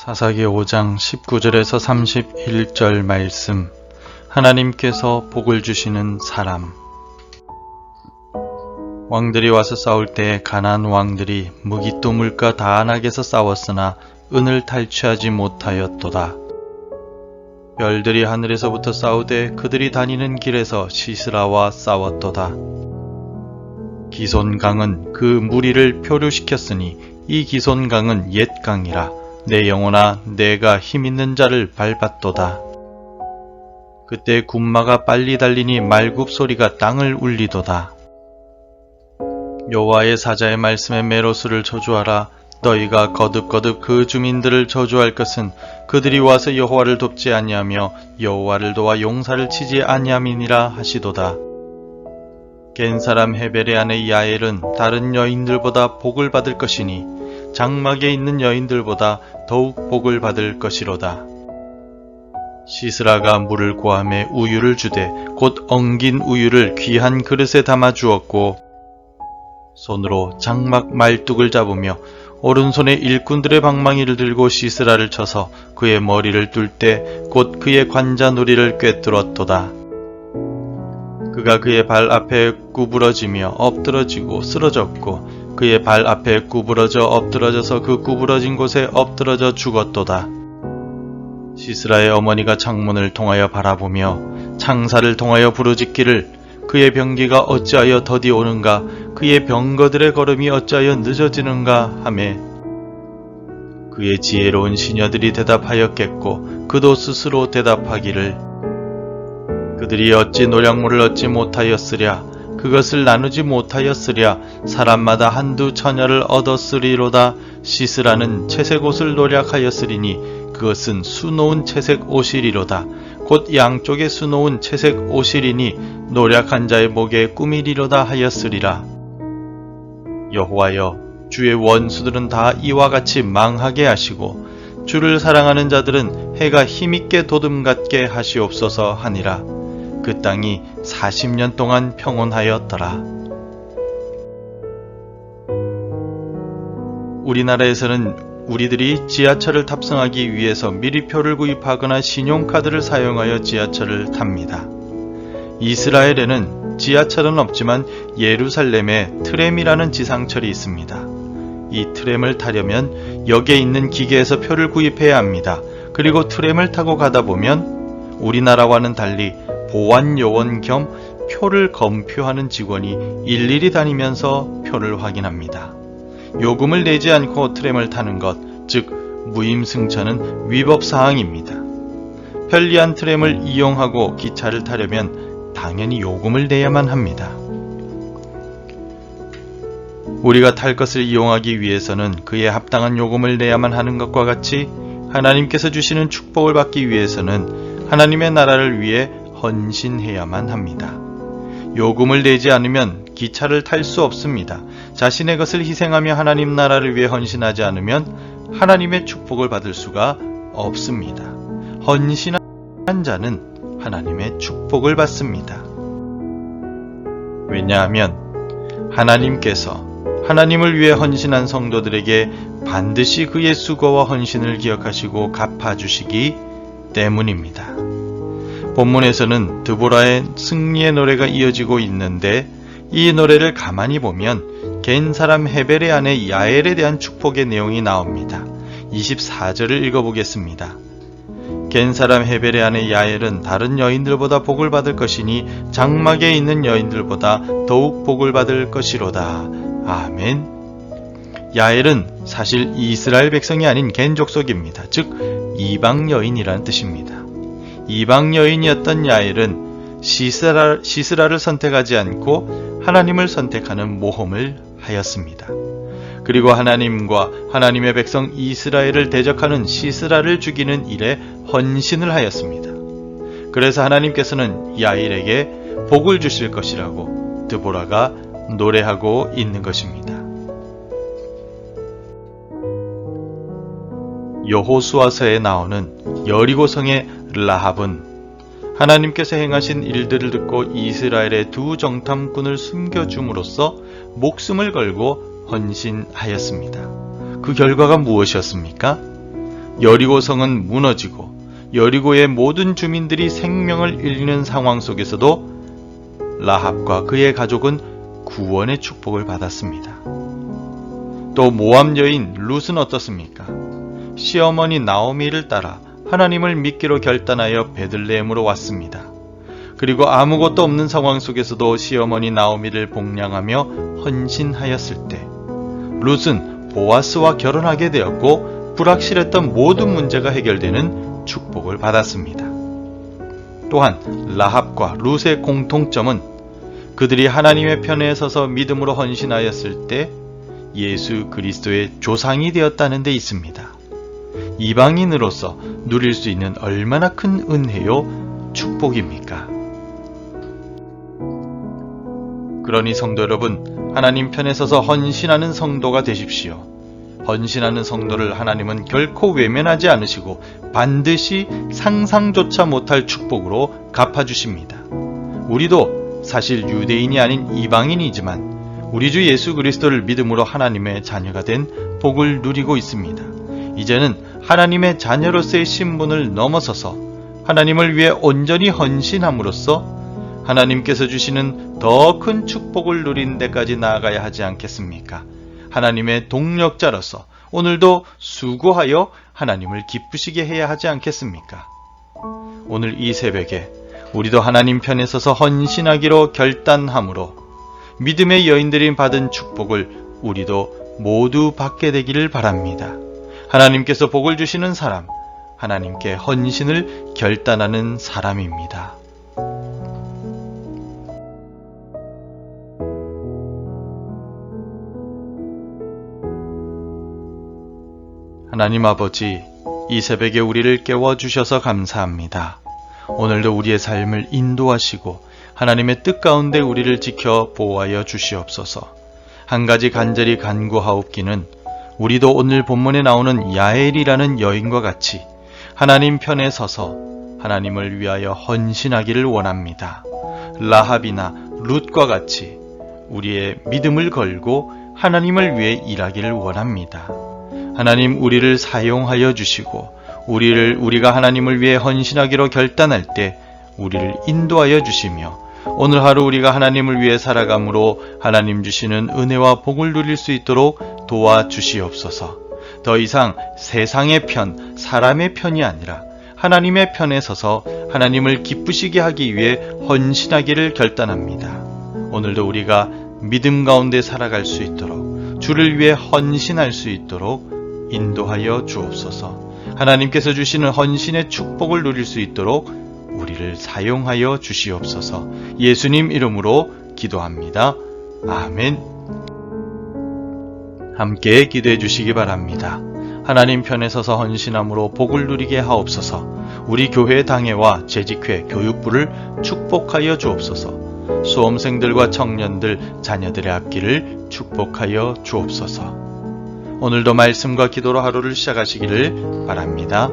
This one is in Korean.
사사기 5장 19절에서 31절 말씀. 하나님께서 복을 주시는 사람. 왕들이 와서 싸울 때 가나안 왕들이 무기또 물가 다안악에서 싸웠으나 은을 탈취하지 못하였도다. 별들이 하늘에서부터 싸우되 그들이 다니는 길에서 시스라와 싸웠도다. 기손강은 그 무리를 표류시켰으니 이 기손강은 옛 강이라. 내 영혼아, 내가 힘있는 자를 밟았도다. 그때 군마가 빨리 달리니 말굽 소리가 땅을 울리도다. 여호와의 사자의 말씀에 메로스를 저주하라. 너희가 거듭거듭 그 주민들을 저주할 것은 그들이 와서 여호와를 돕지 아니하며 여호와를 도와 용사를 치지 아니함이니라 하시도다. 겐 사람 헤벨의 아내 야엘은 다른 여인들보다 복을 받을 것이니 장막에 있는 여인들보다 더욱 복을 받을 것이로다. 시스라가 물을 고함에 우유를 주되 곧 엉긴 우유를 귀한 그릇에 담아 주었고 손으로 장막 말뚝을 잡으며 오른손에 일꾼들의 방망이를 들고 시스라를 쳐서 그의 머리를 뚫 때 곧 그의 관자놀이를 꿰뚫었도다. 그가 그의 발 앞에 구부러지며 엎드러지고 쓰러졌고 그의 발 앞에 구부러져 엎드러져서 그 구부러진 곳에 엎드러져 죽었도다. 시스라의 어머니가 창문을 통하여 바라보며 창사를 통하여 부르짖기를 그의 병기가 어찌하여 더디 오는가 그의 병거들의 걸음이 어찌하여 늦어지는가 하매 그의 지혜로운 시녀들이 대답하였겠고 그도 스스로 대답하기를 그들이 어찌 노량물을 얻지 못하였으랴 그것을 나누지 못하였으랴 사람마다 한두 처녀를 얻었으리로다. 시스라는 채색 옷을 노략하였으리니 그것은 수놓은 채색 옷이리로다. 곧 양쪽에 수놓은 채색 옷이리니 노략한 자의 목에 꾸미리로다 하였으리라. 여호와여, 주의 원수들은 다 이와 같이 망하게 하시고 주를 사랑하는 자들은 해가 힘있게 도듬같게 하시옵소서 하니라. 그 땅이 40년 동안 평온하였더라. 우리나라에서는 우리들이 지하철을 탑승하기 위해서 미리 표를 구입하거나 신용카드를 사용하여 지하철을 탑니다. 이스라엘에는 지하철은 없지만 예루살렘에 트램이라는 지상철이 있습니다. 이 트램을 타려면 역에 있는 기계에서 표를 구입해야 합니다. 그리고 트램을 타고 가다 보면 우리나라와는 달리 보안요원 겸 표를 검표하는 직원이 일일이 다니면서 표를 확인합니다. 요금을 내지 않고 트램을 타는 것, 즉 무임승차는 위법사항입니다. 편리한 트램을 이용하고 기차를 타려면 당연히 요금을 내야만 합니다. 우리가 탈 것을 이용하기 위해서는 그에 합당한 요금을 내야만 하는 것과 같이 하나님께서 주시는 축복을 받기 위해서는 하나님의 나라를 위해 헌신해야만 합니다. 요금을 내지 않으면 기차를 탈 수 없습니다. 자신의 것을 희생하며 하나님 나라를 위해 헌신하지 않으면 하나님의 축복을 받을 수가 없습니다. 헌신한 자는 하나님의 축복을 받습니다. 왜냐하면 하나님께서 하나님을 위해 헌신한 성도들에게 반드시 그의 수고와 헌신을 기억하시고 갚아주시기 때문입니다. 본문에서는 드보라의 승리의 노래가 이어지고 있는데 이 노래를 가만히 보면 겐 사람 헤벨의 아내 야엘에 대한 축복의 내용이 나옵니다. 24절을 읽어보겠습니다. 겐 사람 헤벨의 아내 야엘은 다른 여인들보다 복을 받을 것이니 장막에 있는 여인들보다 더욱 복을 받을 것이로다. 아멘. 야엘은 사실 이스라엘 백성이 아닌 겐 족속입니다. 즉 이방 여인이라는 뜻입니다. 이방 여인이었던 야엘은 시스라를 선택하지 않고 하나님을 선택하는 모험을 하였습니다. 그리고 하나님과 하나님의 백성 이스라엘을 대적하는 시스라를 죽이는 일에 헌신을 하였습니다. 그래서 하나님께서는 야엘에게 복을 주실 것이라고 드보라가 노래하고 있는 것입니다. 여호수아서에 나오는 여리고성의 라합은 하나님께서 행하신 일들을 듣고 이스라엘의 두 정탐꾼을 숨겨줌으로써 목숨을 걸고 헌신하였습니다. 그 결과가 무엇이었습니까? 여리고 성은 무너지고 여리고의 모든 주민들이 생명을 잃는 상황 속에서도 라합과 그의 가족은 구원의 축복을 받았습니다. 또 모압 여인 룻은 어떻습니까? 시어머니 나오미를 따라 하나님을 믿기로 결단하여 베들레헴으로 왔습니다. 그리고 아무것도 없는 상황 속에서도 시어머니 나오미를 복량하며 헌신하였을 때 룻은 보아스와 결혼하게 되었고 불확실했던 모든 문제가 해결되는 축복을 받았습니다. 또한 라합과 룻의 공통점은 그들이 하나님의 편에 서서 믿음으로 헌신하였을 때 예수 그리스도의 조상이 되었다는 데 있습니다. 이방인으로서 누릴 수 있는 얼마나 큰 은혜요 축복입니까? 그러니 성도 여러분, 하나님 편에 서서 헌신하는 성도가 되십시오. 헌신하는 성도를 하나님은 결코 외면하지 않으시고 반드시 상상조차 못할 축복으로 갚아주십니다. 우리도 사실 유대인이 아닌 이방인이지만 우리 주 예수 그리스도를 믿음으로 하나님의 자녀가 된 복을 누리고 있습니다. 이제는 하나님의 자녀로서의 신분을 넘어서서 하나님을 위해 온전히 헌신함으로써 하나님께서 주시는 더 큰 축복을 누린 데까지 나아가야 하지 않겠습니까? 하나님의 동력자로서 오늘도 수고하여 하나님을 기쁘시게 해야 하지 않겠습니까? 오늘 이 새벽에 우리도 하나님 편에 서서 헌신하기로 결단함으로 믿음의 여인들이 받은 축복을 우리도 모두 받게 되기를 바랍니다. 하나님께서 복을 주시는 사람, 하나님께 헌신을 결단하는 사람입니다. 하나님 아버지, 이 새벽에 우리를 깨워주셔서 감사합니다. 오늘도 우리의 삶을 인도하시고 하나님의 뜻 가운데 우리를 지켜 보호하여 주시옵소서. 한 가지 간절히 간구하옵기는 우리도 오늘 본문에 나오는 야엘이라는 여인과 같이 하나님 편에 서서 하나님을 위하여 헌신하기를 원합니다. 라합이나 룻과 같이 우리의 믿음을 걸고 하나님을 위해 일하기를 원합니다. 하나님 우리를 사용하여 주시고 우리가 하나님을 위해 헌신하기로 결단할 때 우리를 인도하여 주시며 오늘 하루 우리가 하나님을 위해 살아감으로 하나님 주시는 은혜와 복을 누릴 수 있도록 도와주시옵소서. 더 이상 세상의 편, 사람의 편이 아니라 하나님의 편에 서서 하나님을 기쁘시게 하기 위해 헌신하기를 결단합니다. 오늘도 우리가 믿음 가운데 살아갈 수 있도록 주를 위해 헌신할 수 있도록 인도하여 주옵소서. 하나님께서 주시는 헌신의 축복을 누릴 수 있도록 우리를 사용하여 주시옵소서. 예수님 이름으로 기도합니다. 아멘. 함께 기도해 주시기 바랍니다. 하나님 편에 서서 헌신함으로 복을 누리게 하옵소서. 우리 교회 당회와 재직회, 교육부를 축복하여 주옵소서. 수험생들과 청년들, 자녀들의 앞길을 축복하여 주옵소서. 오늘도 말씀과 기도로 하루를 시작하시기를 바랍니다.